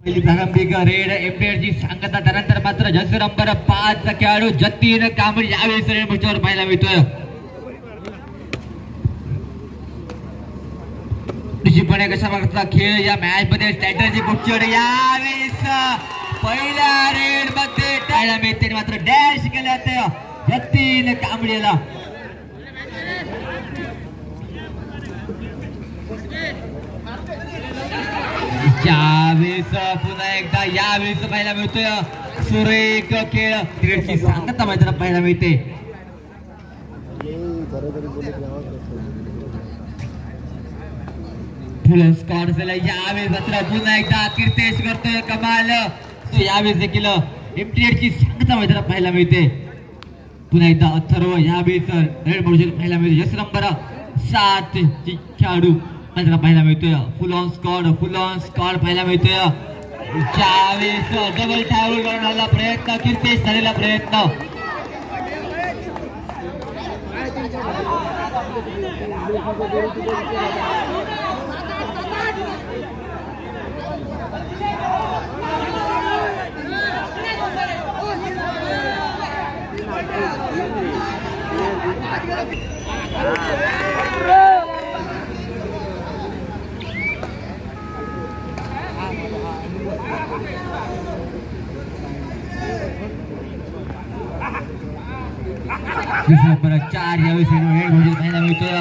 पहिली प्रारंभिक रेड एमपीआरची सांगता त्यानंतर मात्र जसं नंबर 5 खेळाडू जतीन कांबळे यावेळी रेड मोर्चावर पाहायला मिळतोय. निश्चितपणे कशा प्रकारचा खेळ या मॅच मध्ये स्ट्रॅटेजी कुठची यावेळेस पहिल्या रेड मध्ये टाळ्या मिळते मात्र डॅश केलं ते जतीन कांबळेला. यावेळेस पुन्हा एकदा यावेळेस पाहायला मिळतोय सुरेख खेळ क्रिकेटची सांगता मैदानात पाहायला मिळते. फुल स्कॉर झाला यावेळेस मात्र पुन्हा एकदा कीर्तेश करतोय कमाल. यावेळेस देखील एमटीएडची सांगता मैदानात पाहायला मिळते. पुन्हा एकदा अथर्व यावेळेस रेड मोर्चावर पाहायला मिळते. जस नंबर 7 खेळाडू पाहायला मिळतोय. फुल ऑन स्कॉड पाहायला मिळतोय. ज्यावेळेस डबल टावर करण्याचा प्रयत्न कीर्तेश झालेला प्रयत्न नंबर 4 यावेळेस रेड मोर्चावर पाहायला मिळतोय.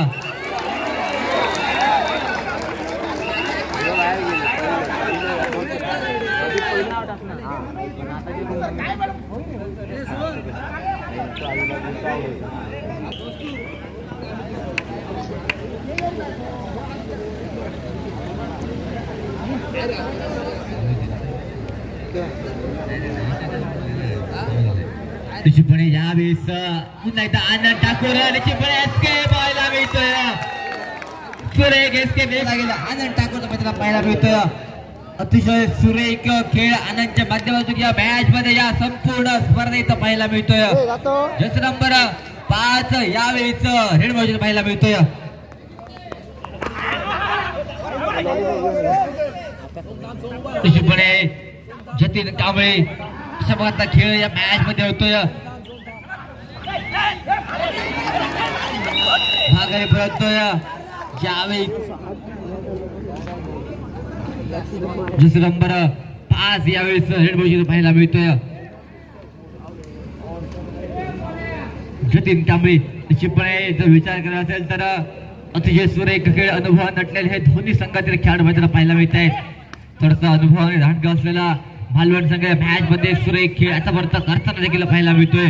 निश्चितपणे यावेळेस पुन्हा एकदा आनंद ठाकूर निश्चितपणे एस्केप पाहायला मिळतोय. सुरेख एस्केप गेला आनंद ठाकूर मित्रांनो पाहायला मिळतोय. अतिशय सुरेख खेळ आनंदच्या माध्यमातून या मॅच मध्ये या संपूर्ण स्पर्धेत पाहायला मिळतोय. जस नंबर 5 यावेळेस रेड मोर्चावर पाहायला मिळतोय. निश्चितपणे जतीन कांबळे अशा प्रकारचा खेळ या मॅच मध्ये होतोय. माघारी परततोय यावेळी जसं नंबर 5 यावेळेस रेड मोर्चावर पाहायला मिळतोय. जतीन कांबळे निश्चितपणे जर विचार करायचा असेल तर अतिशय सुरेख खेळ अनुभव नटलेले हे दोन्ही संघातील खेळाडू मैदानात पाहायला मिळत आहेत. थोडासा अनुभवाने धांडगा असलेला मालवण संघ मॅच मध्ये सुरेख खेळ आता पर्यंत करताना देखील पाहायला मिळतोय.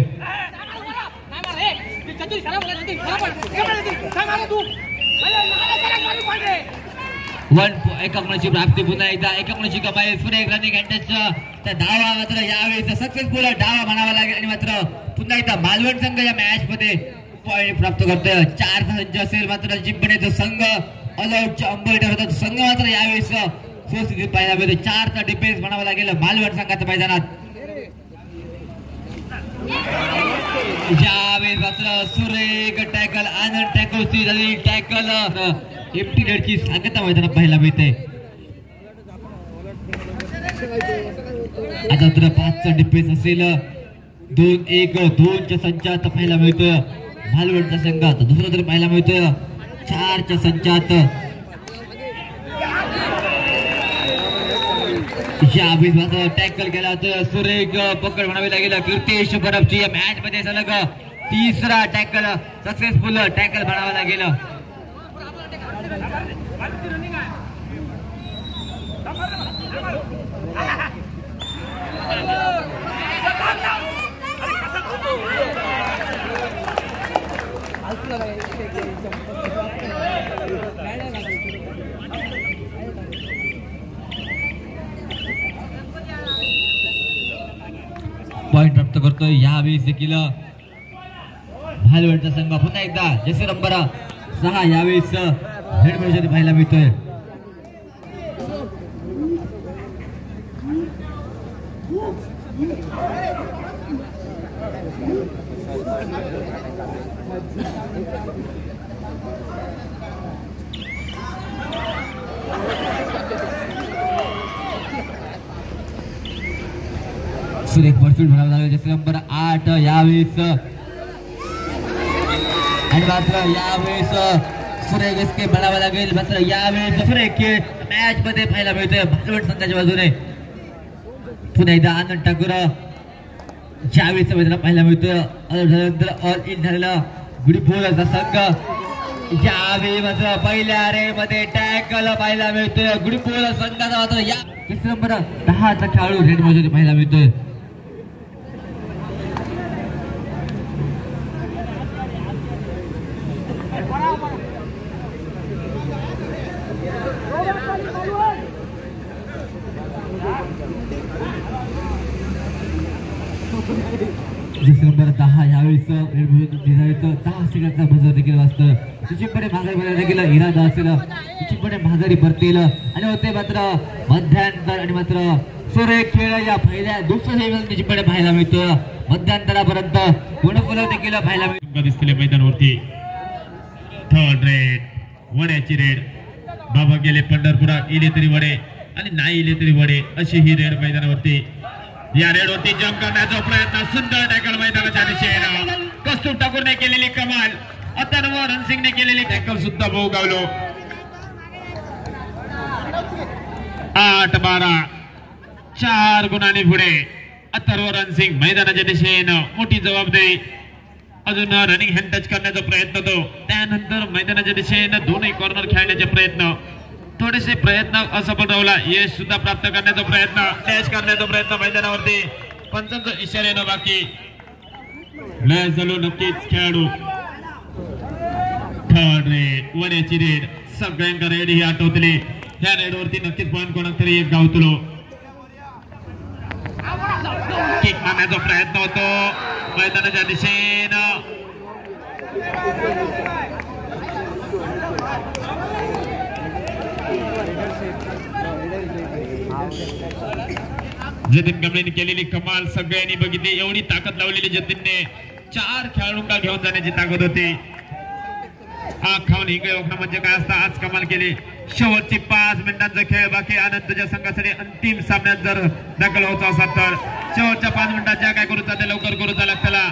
एका गुणाची प्राप्ती पुन्हा एकदा एका गुणाची कमाई सुरेख रनिंग त्या धावा मात्र यावेळेस सक्सेसफुल डावा म्हणावा लागेल. आणि मात्र पुन्हा एकदा मालवण संघ या मॅच मध्ये पॉईंट प्राप्त करतोय. 4 संच असेल मात्र जिंकणे जो संघ ऑलआउटच्या अंबरटर होता संघ मात्र यावेळेस सुस्थितीत पाहायला मिळतो. 4चा डिफेन्स म्हणावा लागेल मालवण संघाच्या मैदानात. यावेळेस मात्र सुरेख टॅकल आनंद टॅकल झालेली टॅकल एमटीएडची सांगता मैदानात पाहायला मिळते. आता तर 5चा डिफेन्स असेल 2-1-2च्या संचात पाहायला मिळतोय मालवणच्या संघात. दुसरा तर पाहायला मिळतोय 4च्या संचात. यावेळेस मात्र टॅकल केला तर सुरेख पकड म्हणावी लागेल कीर्तेश परबची या मॅच मध्ये सलग 3रा टॅकल सक्सेसफुल टॅकल म्हणावा लागेल. पॉइंट प्राप्त करतोय यावेळेस देखील मालवणचा संघ. पुन्हा एकदा जसे नंबर 6 यावेळेस रेड मोर्चावर पाहायला मिळतोय. सुरेख परसूट म्हणावं लागेल. जसं नंबर 8 यावेळेस आणि मात्र यावेळेस सुरेख एसके म्हणावं लागेल. मात्र यावेळेस सुरेख खेळ मॅच मध्ये पाहायला मिळतोय भालवड संघाच्या बाजूने. पुन्हा एकदा आनंद ठाकूर ज्यावेळेस मैदानात पाहायला मिळतोय. ऑल इन झालेला गुडीपोलाचा संघ यावेळी मात्र पहिल्या रेड मध्ये टॅकल पाहायला मिळतोय. गुडीपोला संघाचा मात्र या नंबर 10 चा खेळाडू रेड मध्ये पाहायला मिळतोय. नंबर 10 यावेळेस 10 सेकंडचा बजर देखील वाजतं. तिच्याकडे माघारी बोलायला गेलं इरादा असेल तिच्याकडे माघारी परतेल आणि होते मात्र मध्यांतर आणि मात्र सुरेख खेळ या पहिल्या दुसऱ्या तिच्याकडे पाहायला मिळतो. मध्यांतरापर्यंत गुणफुलं देखील पाहायला मिळतो दिसतले मैदानावरती. थर्ड रेड वड्याची रेड. बाबा गेले पंढरपुरा इले तरी वडे आणि नाही इले तरी वडे अशी ही रेड मैदानावरती. या रेडवरती जंप करण्याचा प्रयत्न सुंदर टॅकल मैदानाच्या दिशेने कस्तूर ठाकूरने केलेली कमाल. अथर्व रणसिंगने केलेली टॅकल सुद्धा भोगावलो. 8-12 4 गुणांनी पुढे अथर्व रणसिंग मैदानाच्या दिशेने मोठी जबाबदारी. अजून रनिंग हँड टच करण्याचा प्रयत्न तो. त्यानंतर मैदानाच्या दिशेने दोन्ही कॉर्नर खेळण्याचे प्रयत्न. थोडेसे प्रयत्न असफल राहिला. यश सुद्धा प्राप्त करण्याचा प्रयत्न डॅश करण्याचा प्रयत्न मैदानावरती. पंचांचा इशाऱ्यानं बाकी लय झालो नक्कीच खेळाडू. थर्ड रेड वड्याची रेड सगळ्यांका रेड ही आठवतली. ह्या रेडवरती नक्कीच पॉईंट कोणाक तरी एक गावतलो. किक मारण्याचा प्रयत्न होतो मैदानाच्या दिशेनं. जतीन गमळेने केलेली कमाल सगळ्यांनी बघितली. एवढी ताकद लावलेली जतीनने. 4 खेळाडूंना घेऊन जाण्याची ताकद होती. आग खाऊन इकडे ओळखणं म्हणजे काय असतं. आज कमाल केली. शेवटची 5 मिनिटांचा खेळ बाकी. आनंद तुझ्या संघासाठी अंतिम सामन्यात जर दाखल व्हायचा असेल तर शेवटच्या 5 मिनिटात ज्या काय करूचा ते लवकर करूचा लागतला.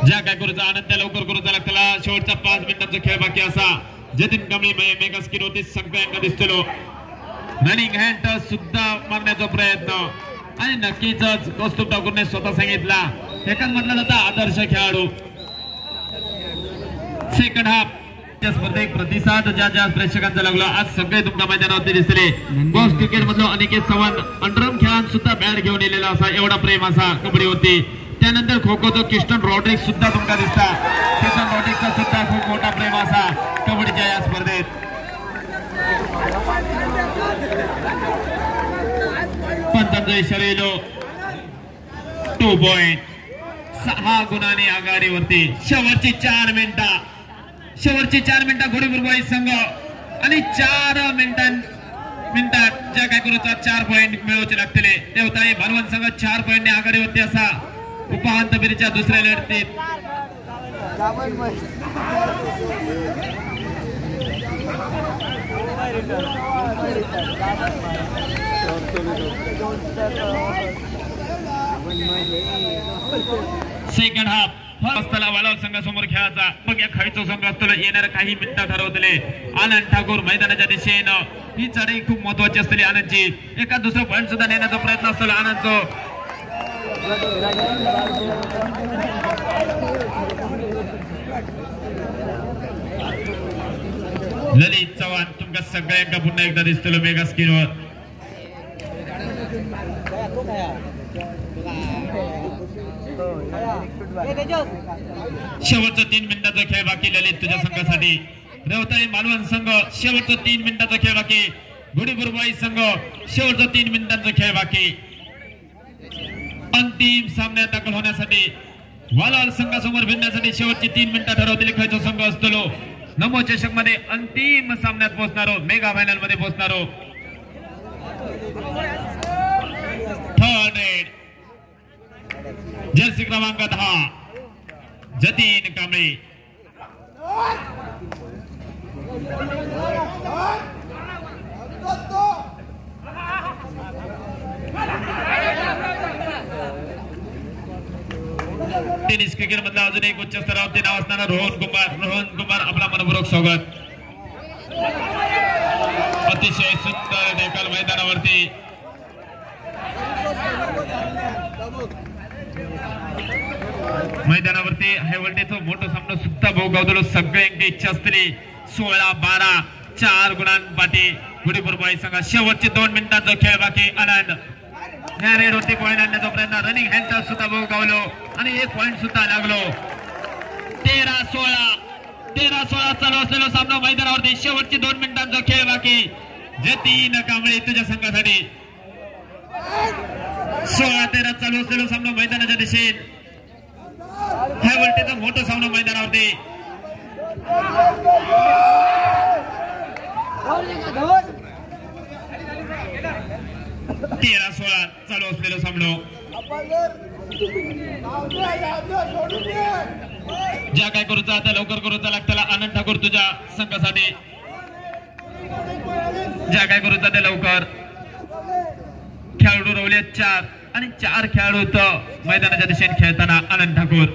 ज्या काय करूचा आनंद त्या लवकर करूचा लागतला. शेवटच्या 5 मिनिटांचा खेळ बाकी असा. जतीन गमळे मेगा स्किन होती सगळ्यांना दिसतो. रनिंग हँड टच सुद्धा मारण्याचा प्रयत्न आणि नक्कीच कौस्तुभ ठाकूरने स्वतः सांगितला एकाच म्हटलं जातं आदर्श खेळाडू. सेकंड हाफ स्पर्धेत प्रतिसाद ज्या प्रेक्षकांचा लागला आज सगळे तुमच्या मैदानावरती दिसले. बॉक्स क्रिकेट मधलं अनिकेत चव्हाण अंडरम खेळात सुद्धा बॅट घेऊन येलेला असा एवढा प्रेम असा कबड्डीवरती. त्यानंतर खो खोचा किस्टन रॉड्रिक्स सुद्धा तुमका दिसता. किस्टन रॉड्रिक्सचा सुद्धा खूप मोठा प्रेम असा कबड्डीच्या या स्पर्धेत. पंचांचा इशारा येलो. 2 पॉइंट 6 गुणांनी आघाडीवरती. शेवटची 4 मिनिटं गुडीबुरबाई संघ आणि 4 मिनिटात ज्या काय करूचा 4 पॉइंट मिळवचे लागतले. ते होता भालवण संघ 4 पॉइंटने आघाडीवरती असा उपांत्य फेरीच्या दुसऱ्या लढतीत. सेकंड हाफ असताना वालाव संघासमोर खेळायचा. बघ या खायचो संघ असतो येणाऱ्या काही मिनिटं ठरवतले. आनंद ठाकूर मैदानाच्या दिशेनं ही चढाई खूप महत्वाची असते. आनंदची एका दुसरा पॉईंट सुद्धा नेण्याचा प्रयत्न असतो आनंदचो. ललित चव्हाण तुमका सगळ्यांका पुन्हा एकदा दिसतो मेगा स्क्रीनवर. शेवटचा 3 मिनिटाचा खेळ बाकी ललित तुझ्या संघासाठी. रेवताई मालवण संघ शेवटचा 3 मिनिटाचा खेळ बाकी. गुडीबुरबाई संघ शेवटचा 3 मिनिटांचा खेळ बाकी. अंतिम सामन्यात दाखल होण्यासाठी वालाल संघासमोर भिडण्यासाठी शेवटची 3 मिनिटं ठरवलेली खायचो संघ असतो. नमो चषक मध्ये अंतिम सामन्यात पोहोचणारो मेगा फायनल मध्ये पोहोचणारो. थर्ड रेड जर्सी क्रमांक 10 जतीन कांबळे. टेनिस क्रिकेट मधला अजून एक उच्च स्तरावरती नाव असणारा रोहन कुमार आपला मनपूर्वक स्वागत. अतिशय सुंदर देखील मैदानावरती हाय व्होल्टेजचा मोठा सामना सुद्धा भाऊ गावतो. सगळ्यांची इच्छा असलेली 16-12 4 गुणांपाठी गुढीपूर्वाई संघ शेवटचे 2 मिनिटांचा खेळ बाकी. आनंद ह्या रेडवरती पॉईंट आणण्याचा प्रयत्न रनिंग हँड सुद्धा भाऊ गावलो आणि 1 पॉईंट सुद्धा लागलो. 13-16 चालू असलेला सामना मैदानावरती शेवटचे 2 मिनिटांचा खेळ बाकी. जतीन कांबळे तुझ्या संघासाठी 16-13 चालू असलेला सामना मैदानाच्या दिशेने हाय व्होल्टेजचा मोठा सामना मैदानावरती. तेरा 16 चालू असलेला सामना ज्या काय करूचा आता लवकर करूचा लागताला. आनंद ठाकूर तुझ्या संघासाठी ज्या काय करूचा ते लवकर. खेळाडू रवले 4 आणि 4 खेळाडू मैदानाच्या दिशेने खेळताना आनंद ठाकूर.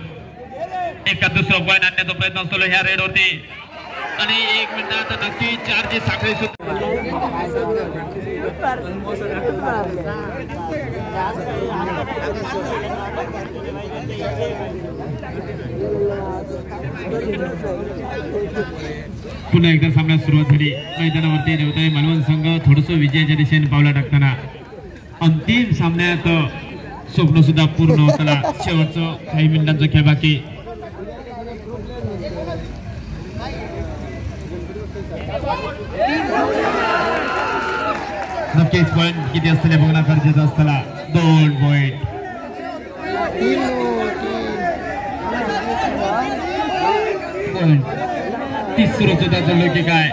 एका दुसरा पॉईंट आणण्याचा प्रयत्न असतो ह्या रेडवरती आणि 1 मिनिटात नक्की 4ची साखळी सुद्धा. पुन्हा एकदा सामन्यात सुरुवात झाली. मैदानावरती रेवताई मालवण संघ थोडस विजयाच्या दिशेने पावला टाकताना अंतिम सामन्यात स्वप्न सुद्धा पूर्ण होताना. शेवटचं काही मिनिटांचा खेळ बाकी. नक्कीच पॉईंट किती असताना बघणं गरजेचं असताना 2 पॉईंट. तिसरं सुद्धा चालू की काय.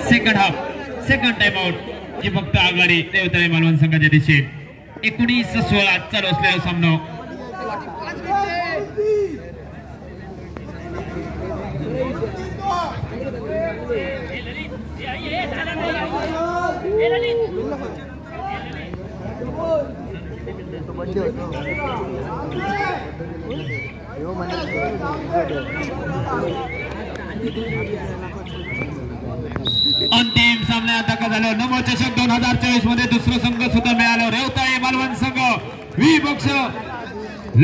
सेकंड टाइम आउट जी फक्त आघाडी रेवताई मालवण संघाच्या दिशेने. 19-16 चालू असलेला सामना. अंतिम सामन्यात धक्का झाला. नमो चषक 2024 मध्ये दुसरं संघ सुद्धा मिळालं. रेवताई मालवण संघ विपक्ष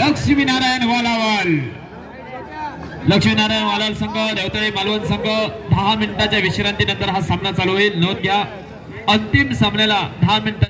लक्ष्मीनारायण वालावाल संघ रेवताई मालवण संघ. 10 मिनिटाच्या विश्रांतीनंतर हा सामना चालू होईल. नोंद घ्या अंतिम सामन्याला 10 मिनिट